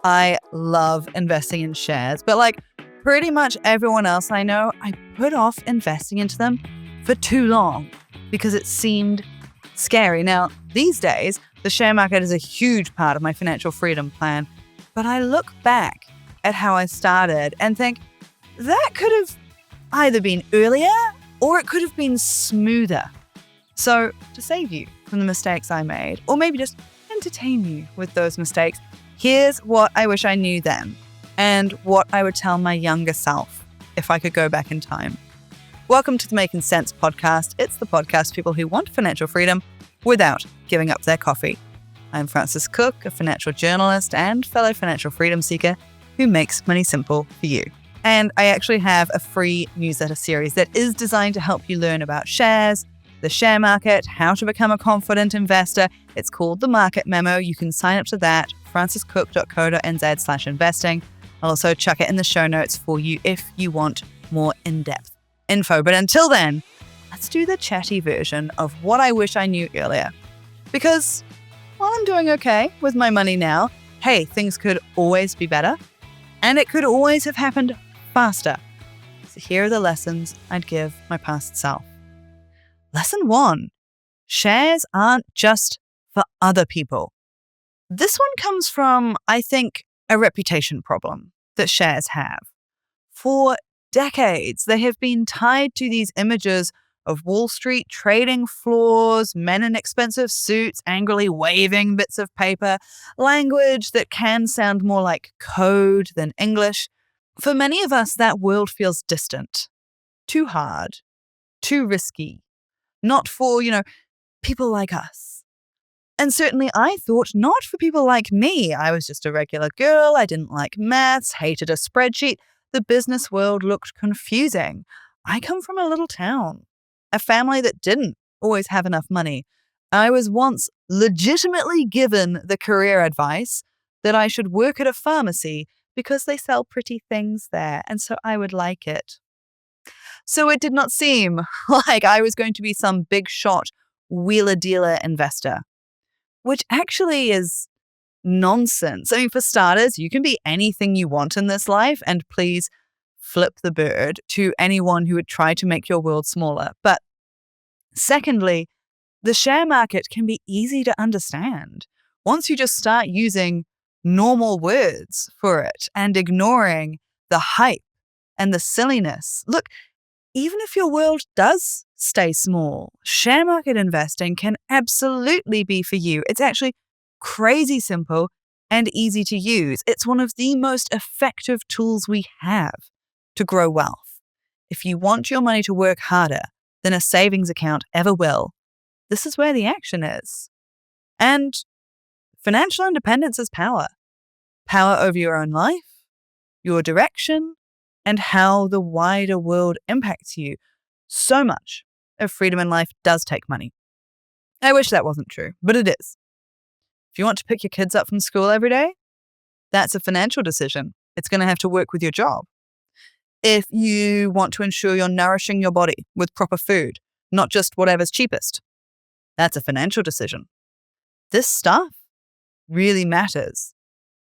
I love investing in shares, but like pretty much everyone else I know, I put off investing into them for too long because it seemed scary. Now, these days, the share market is a huge part of my financial freedom plan, but I look back at how I started and think that could have either been earlier or it could have been smoother. So to save you from the mistakes I made, or maybe just entertain you with those mistakes, here's what I wish I knew then and what I would tell my younger self if I could go back in time. Welcome to the Making Sense podcast. It's the podcast for people who want financial freedom without giving up their coffee. I'm Frances Cook, a financial journalist and fellow financial freedom seeker who makes money simple for you. And I actually have a free newsletter series that is designed to help you learn about shares, the share market, how to become a confident investor. It's called The Market Memo. You can sign up to that, francescook.co.nz/investing. I'll also chuck it in the show notes for you if you want more in-depth info. But until then, let's do the chatty version of what I wish I knew earlier. Because while I'm doing okay with my money now, hey, things could always be better. And it could always have happened faster. So here are the lessons I'd give my past self. Lesson 1, shares aren't just for other people. This one comes from, I think, a reputation problem that shares have. For decades, they have been tied to these images of Wall Street trading floors, men in expensive suits angrily waving bits of paper, language that can sound more like code than English. For many of us, that world feels distant, too hard, too risky. Not for, people like us. And certainly I thought not for people like me. I was just a regular girl. I didn't like maths, hated a spreadsheet. The business world looked confusing. I come from a little town, a family that didn't always have enough money. I was once legitimately given the career advice that I should work at a pharmacy because they sell pretty things there, and so I would like it. So it did not seem like I was going to be some big shot wheeler-dealer investor, which actually is nonsense. I mean, for starters, you can be anything you want in this life, and please flip the bird to anyone who would try to make your world smaller. But secondly, the share market can be easy to understand once you just start using normal words for it and ignoring the hype and the silliness. Look, even if your world does stay small, share market investing can absolutely be for you. It's actually crazy simple and easy to use. It's one of the most effective tools we have to grow wealth. If you want your money to work harder than a savings account ever will, this is where the action is. And financial independence is power. Power over your own life, your direction, and how the wider world impacts you. So much of freedom in life does take money. I wish that wasn't true, but it is. If you want to pick your kids up from school every day, that's a financial decision. It's going to have to work with your job. If you want to ensure you're nourishing your body with proper food, not just whatever's cheapest, that's a financial decision. This stuff really matters.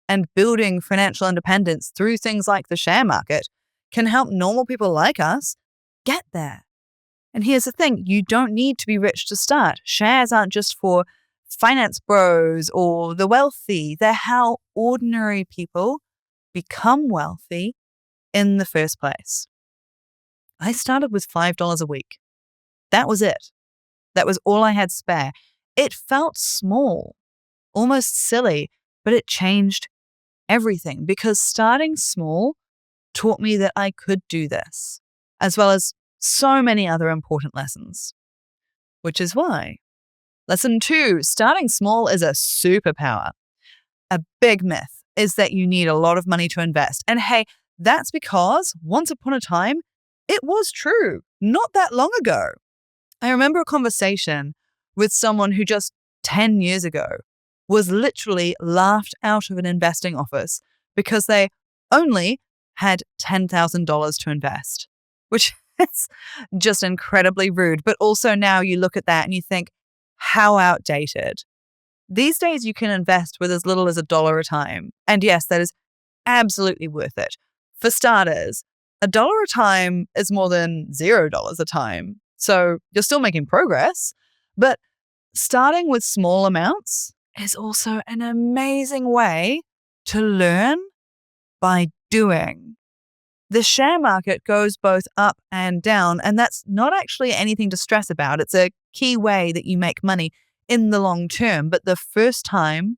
And building financial independence through things like the share market can help normal people like us get there. And here's the thing, you don't need to be rich to start. Shares aren't just for finance bros or the wealthy. They're how ordinary people become wealthy in the first place. I started with $5 a week. That was it. That was all I had spare. It felt small, almost silly, but it changed everything because starting small taught me that I could do this, as well as so many other important lessons. Which is why lesson 2, starting small is a superpower. A big myth is that you need a lot of money to invest. And hey, that's because once upon a time, it was true, not that long ago. I remember a conversation with someone who just 10 years ago was literally laughed out of an investing office because they only had $10,000 to invest, which is just incredibly rude. But also now you look at that and you think, how outdated. These days, you can invest with as little as $1 a time. And yes, that is absolutely worth it. For starters, $1 a time is more than $0 a time. So you're still making progress, but starting with small amounts is also an amazing way to learn by doing. The share market goes both up and down, and that's not actually anything to stress about. It's a key way that you make money in the long term. But the first time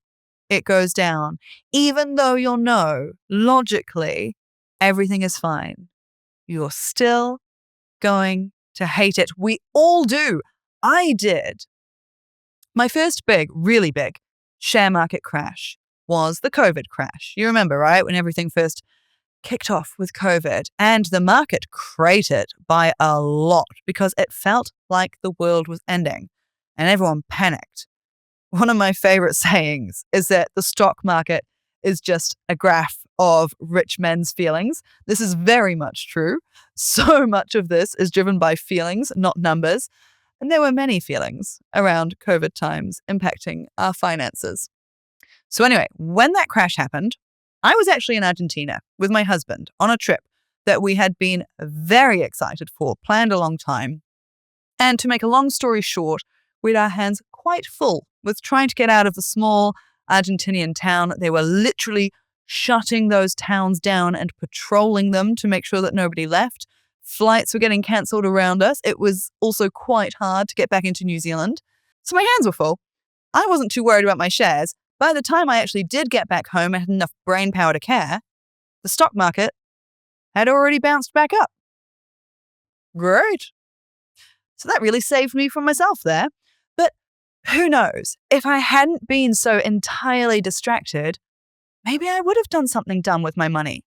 it goes down, even though you'll know logically everything is fine, you're still going to hate it. We all do. I did. My first really big share market crash was the COVID crash. You remember, right? When everything first kicked off with COVID and the market cratered by a lot because it felt like the world was ending and everyone panicked. One of my favorite sayings is that the stock market is just a graph of rich men's feelings. This is very much true. So much of this is driven by feelings, not numbers. And there were many feelings around COVID times impacting our finances. So anyway, when that crash happened, I was actually in Argentina with my husband on a trip that we had been very excited for, planned a long time. And to make a long story short, we had our hands quite full with trying to get out of the small Argentinian town. They were literally shutting those towns down and patrolling them to make sure that nobody left. Flights were getting cancelled around us. It was also quite hard to get back into New Zealand. So my hands were full. I wasn't too worried about my shares. By the time I actually did get back home and had enough brain power to care, the stock market had already bounced back up. Great. So that really saved me from myself there. But who knows? If I hadn't been so entirely distracted, maybe I would have done something dumb with my money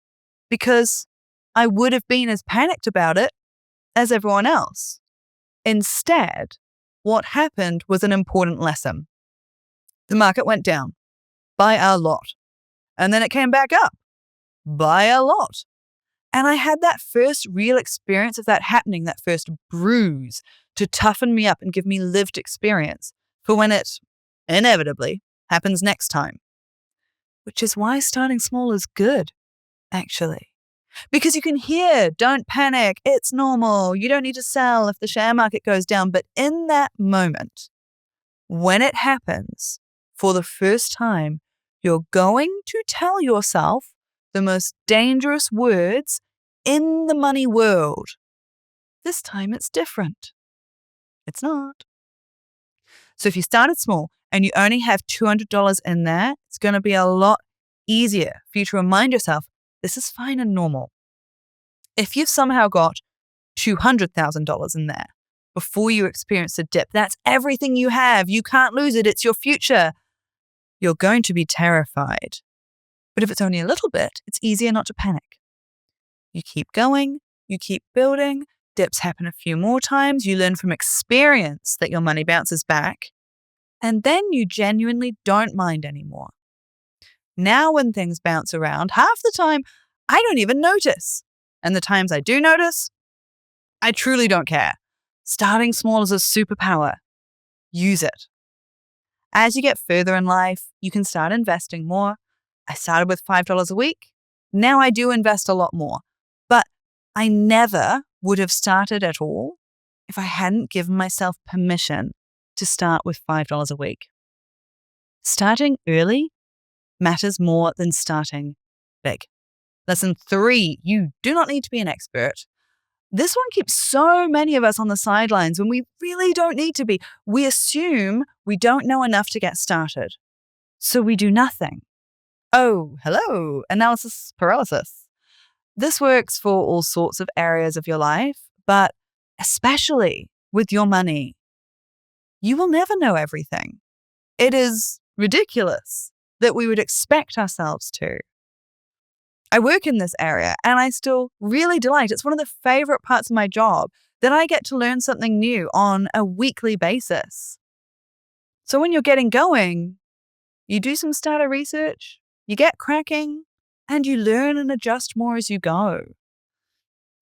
because I would have been as panicked about it as everyone else. Instead, what happened was an important lesson. The market went down by a lot, and then it came back up by a lot. And I had that first real experience of that happening, that first bruise to toughen me up and give me lived experience for when it inevitably happens next time. Which is why starting small is good, actually. Because you can hear, don't panic, it's normal, you don't need to sell if the share market goes down. But in that moment, when it happens for the first time, you're going to tell yourself the most dangerous words in the money world. This time it's different. It's not. So if you started small and you only have $200 in there, it's going to be a lot easier for you to remind yourself, this is fine and normal. If you've somehow got $200,000 in there before you experience a dip, that's everything you have. You can't lose it. It's your future. You're going to be terrified. But if it's only a little bit, it's easier not to panic. You keep going, you keep building, dips happen a few more times, you learn from experience that your money bounces back, and then you genuinely don't mind anymore. Now when things bounce around, half the time, I don't even notice. And the times I do notice, I truly don't care. Starting small is a superpower. Use it. As you get further in life, you can start investing more. I started with $5 a week. Now I do invest a lot more. But I never would have started at all if I hadn't given myself permission to start with $5 a week. Starting early matters more than starting big. Lesson 3, you do not need to be an expert. This one keeps so many of us on the sidelines when we really don't need to be. We assume we don't know enough to get started. So we do nothing. Oh, hello, analysis paralysis. This works for all sorts of areas of your life, but especially with your money. You will never know everything. It is ridiculous that we would expect ourselves to. I work in this area and I still really delight. It's one of the favorite parts of my job that I get to learn something new on a weekly basis. So when you're getting going, you do some starter research, you get cracking, and you learn and adjust more as you go.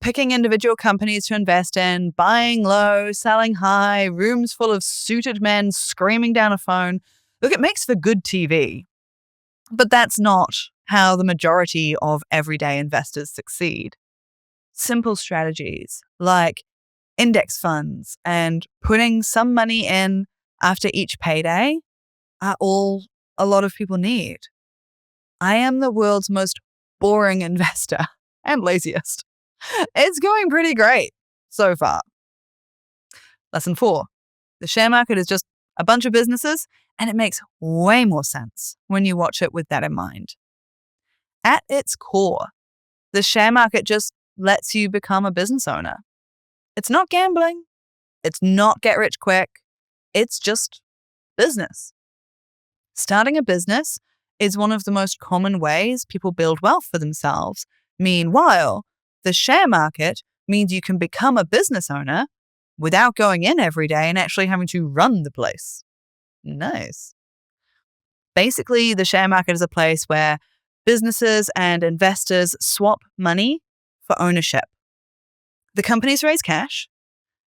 Picking individual companies to invest in, buying low, selling high, rooms full of suited men screaming down a phone. Look, it makes for good TV, but that's not how the majority of everyday investors succeed. Simple strategies like index funds and putting some money in after each payday are all a lot of people need. I am the world's most boring investor and laziest. It's going pretty great so far. Lesson 4. The share market is just a bunch of businesses, and it makes way more sense when you watch it with that in mind. At its core, the share market just lets you become a business owner. It's not gambling. It's not get rich quick. It's just business. Starting a business is one of the most common ways people build wealth for themselves. Meanwhile, the share market means you can become a business owner without going in every day and actually having to run the place. Nice. Basically, the share market is a place where businesses and investors swap money for ownership. The companies raise cash,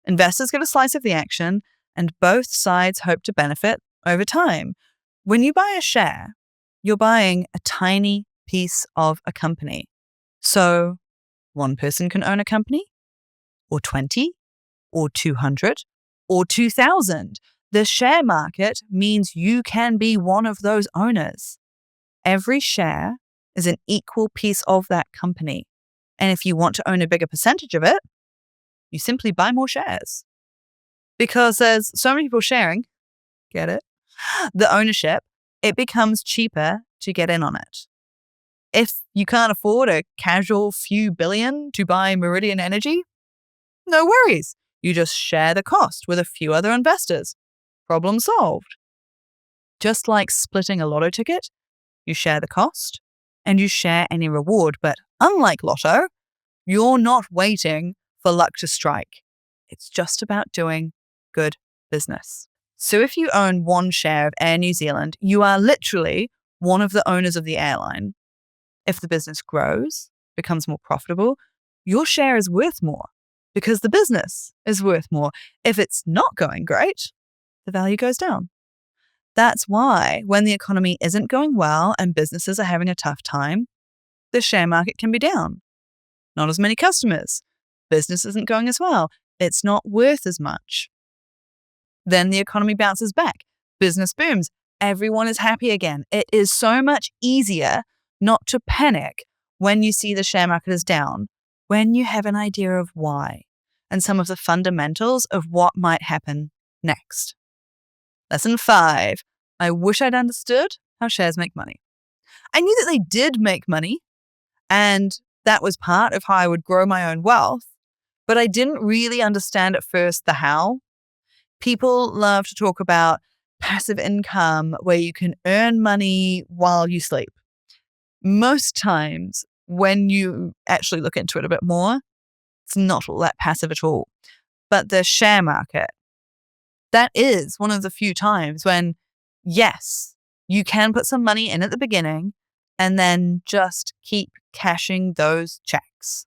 investors get a slice of the action, and both sides hope to benefit over time. When you buy a share, you're buying a tiny piece of a company. So one person can own a company, or 20, or 200, or 2,000. The share market means you can be one of those owners. Every share is an equal piece of that company. And if you want to own a bigger percentage of it, you simply buy more shares. Because there's so many people sharing, get it? The ownership, it becomes cheaper to get in on it. If you can't afford a casual few billion to buy Meridian Energy, no worries. You just share the cost with a few other investors. Problem solved. Just like splitting a lotto ticket, you share the cost and you share any reward. But unlike lotto, you're not waiting for luck to strike. It's just about doing good business. So if you own one share of Air New Zealand, you are literally one of the owners of the airline. If the business grows, becomes more profitable, your share is worth more because the business is worth more. If it's not going great, the value goes down. That's why when the economy isn't going well and businesses are having a tough time, the share market can be down. Not as many customers. Business isn't going as well. It's not worth as much. Then the economy bounces back. Business booms. Everyone is happy again. It is so much easier not to panic when you see the share market is down, when you have an idea of why and some of the fundamentals of what might happen next. Lesson 5. I wish I'd understood how shares make money. I knew that they did make money, and that was part of how I would grow my own wealth, but I didn't really understand at first the how. People love to talk about passive income where you can earn money while you sleep. Most times, when you actually look into it a bit more, it's not all that passive at all. But the share market, that is one of the few times when, yes, you can put some money in at the beginning and then just keep cashing those checks.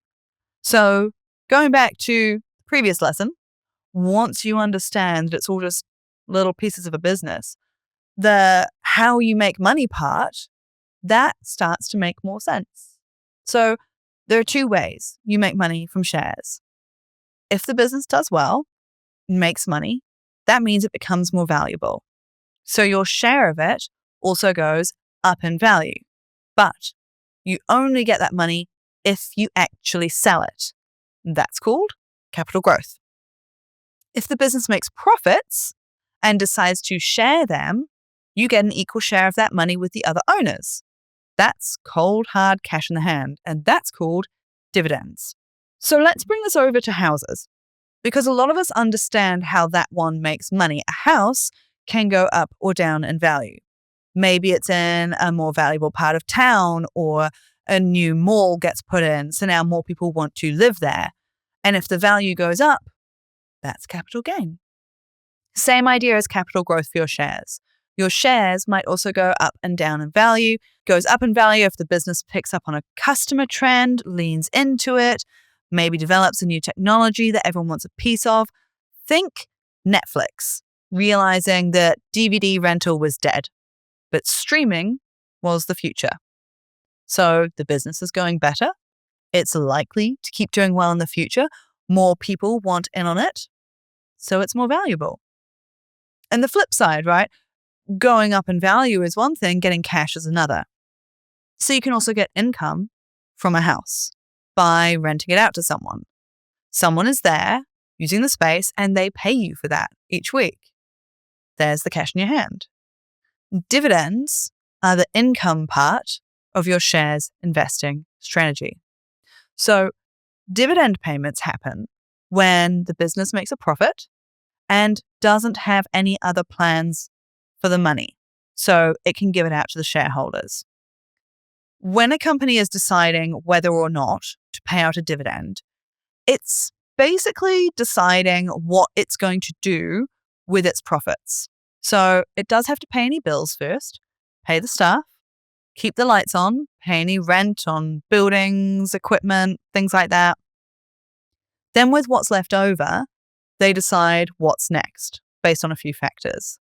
So going back to the previous lesson, once you understand that it's all just little pieces of a business, the how you make money part, that starts to make more sense. So there are 2 ways you make money from shares. If the business does well, makes money, that means it becomes more valuable. So your share of it also goes up in value. But you only get that money if you actually sell it. That's called capital growth. If the business makes profits and decides to share them, you get an equal share of that money with the other owners. That's cold, hard cash in the hand, and that's called dividends. So let's bring this over to houses, because a lot of us understand how that one makes money. A house can go up or down in value. Maybe it's in a more valuable part of town, or a new mall gets put in, so now more people want to live there. And if the value goes up, that's capital gain. Same idea as capital growth for your shares. Your shares might also go up and down in value. Goes up in value if the business picks up on a customer trend, leans into it, maybe develops a new technology that everyone wants a piece of. Think Netflix, realizing that DVD rental was dead but streaming was the future. So the business is going better. It's likely to keep doing well in the future. More people want in on it, so it's more valuable. And the flip side, right? Going up in value is one thing, getting cash is another. So you can also get income from a house by renting it out to someone. Someone is there using the space and they pay you for that each week. There's the cash in your hand. Dividends are the income part of your shares investing strategy. So dividend payments happen when the business makes a profit and doesn't have any other plans for the money. So it can give it out to the shareholders. When a company is deciding whether or not to pay out a dividend, it's basically deciding what it's going to do with its profits. So it does have to pay any bills first, pay the staff, keep the lights on, pay any rent on buildings, equipment, things like that. Then with what's left over, they decide what's next based on a few factors.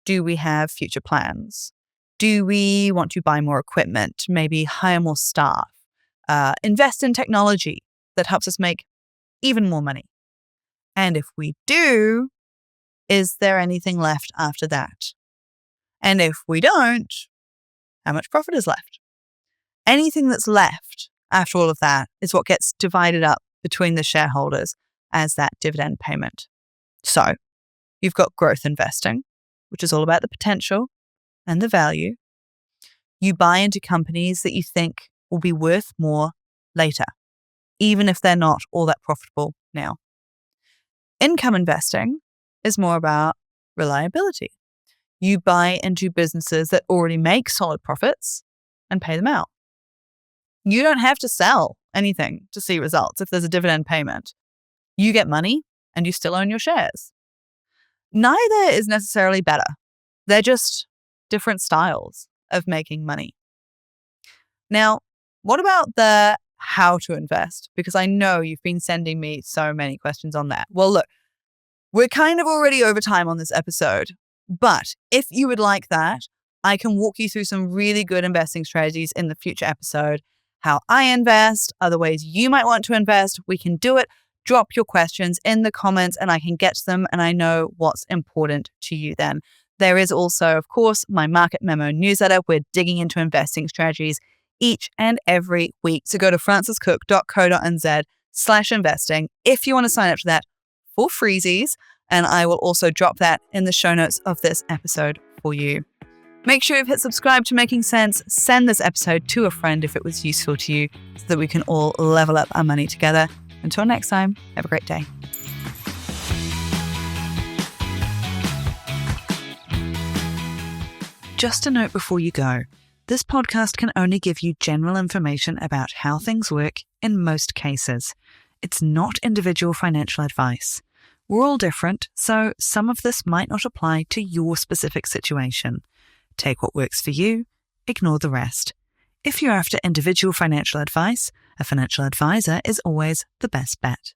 Do we have future plans? Do we want to buy more equipment, maybe hire more staff, invest in technology that helps us make even more money? And if we do, is there anything left after that? And if we don't, how much profit is left? Anything that's left after all of that is what gets divided up between the shareholders as that dividend payment. So you've got growth investing, which is all about the potential and the value. You buy into companies that you think will be worth more later, even if they're not all that profitable now. Income investing is more about reliability. You buy into businesses that already make solid profits and pay them out. You don't have to sell anything to see results if there's a dividend payment. You get money and you still own your shares. Neither is necessarily better. They're just different styles of making money. Now, what about the how to invest? Because I know you've been sending me so many questions on that. Well, look, we're kind of already over time on this episode, but if you would like that, I can walk you through some really good investing strategies in the future episode. How I invest, other ways you might want to invest. We can do it. Drop your questions in the comments and I can get to them and I know what's important to you then. There is also, of course, my Market Memo newsletter. We're digging into investing strategies each and every week. So go to franciscook.co.nz/investing if you want to sign up to that for freezies. And I will also drop that in the show notes of this episode for you. Make sure you've hit subscribe to Making Sense. Send this episode to a friend if it was useful to you so that we can all level up our money together. Until next time, have a great day. Just a note before you go. This podcast can only give you general information about how things work in most cases. It's not individual financial advice. We're all different, so some of this might not apply to your specific situation. Take what works for you, ignore the rest. If you're after individual financial advice, a financial advisor is always the best bet.